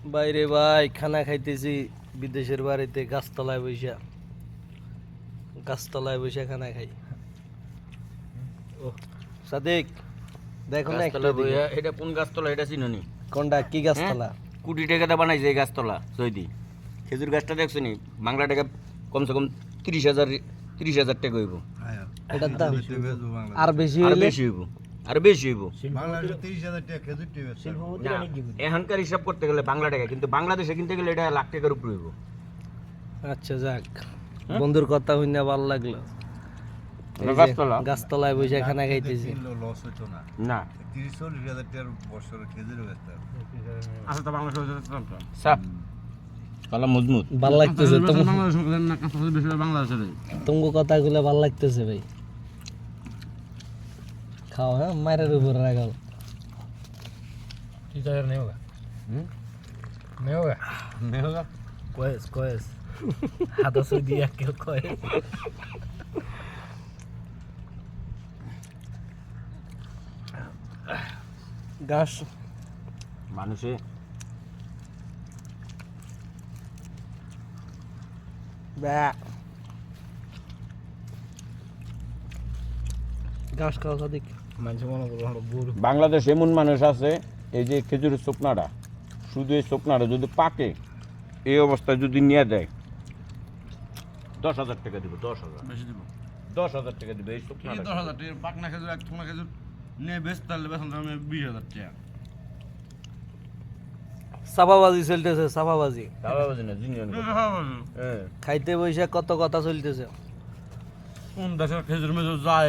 বাইরে ভাই খানা খাইতেছি বিদেশের বাড়িতে গাছতলায় বসে খানা খাই। ও সাদিক দেখো না একটু গাছতলা এদিকে। বইয়া এটা কোন গাছতলা এটা চিনি কোনটা কি গাছতলা? কোটি টাকাতে বানাইছে এই গাছতলা সৈদি খেজুর গাছটা দেখছো নি বাংলা টাকা কমসে কম 30,000 টাকা হইব এটার দাম আর বেশি আর হইলে বেশি হইব আর বেশি হইব বাংলাদেশে 30,000 টাকা খেজুর টিবে না, এখানকার হিসাব করতে গেলে বাংলা টাকা কিন্তু বাংলাদেশে কিনতে গেলে এটা লাখ টাকার উপরে হইব আচ্ছা যাক বন্ধুর কথা হইনা ভালো লাগলো। এই যে গাছতলা গাছতলায় বসে খানা খাইতেছি। লস হতো না না 30-40,000 টাকার বছরে খেজুর গাছ আচ্ছা তো বাংলাদেশ সাপ কালা মজমুত ভাল লাগতেছে বাংলাদেশ না কাঁচা বেশি বাংলাদেশের তোমার কথাগুলো ভাল লাগতেছে ভাই। খাও হ্যাঁ মায়ের উপর রাখাও। टीचर नहीं होगा नहीं होगा नहीं होगा कोयस हाथों से दिया क्यों कोयस গাছ মানুষে গাছ খাওয়া সাদিক মানুষ মনে করো বুড়ো বাংলাদেশ এমন মানুষ আছে এই যে খেজুরের শুকনাটা শুধু এই শুকনাটা যদি পাকে এই অবস্থায় যদি নিয়ে দেয় 10,000 টাকা দিব 10,000 বেশি দিব 10,000 টাকা দিব এই কি শুকনাটা 10,000 টাকা পাকনা খেজুর এক ঠোঙা খেজুর নিয়ে বেচতে পারলে বেতন আমি 20,000 টাকা সাবাবাজি চলতেছে সাবাবাজি তাহলে বুঝি না জিনিয়ন হ্যাঁ খাইতে বসে কত কথা চলতেছে। কোন দেশের খেজুর মেজুর যায়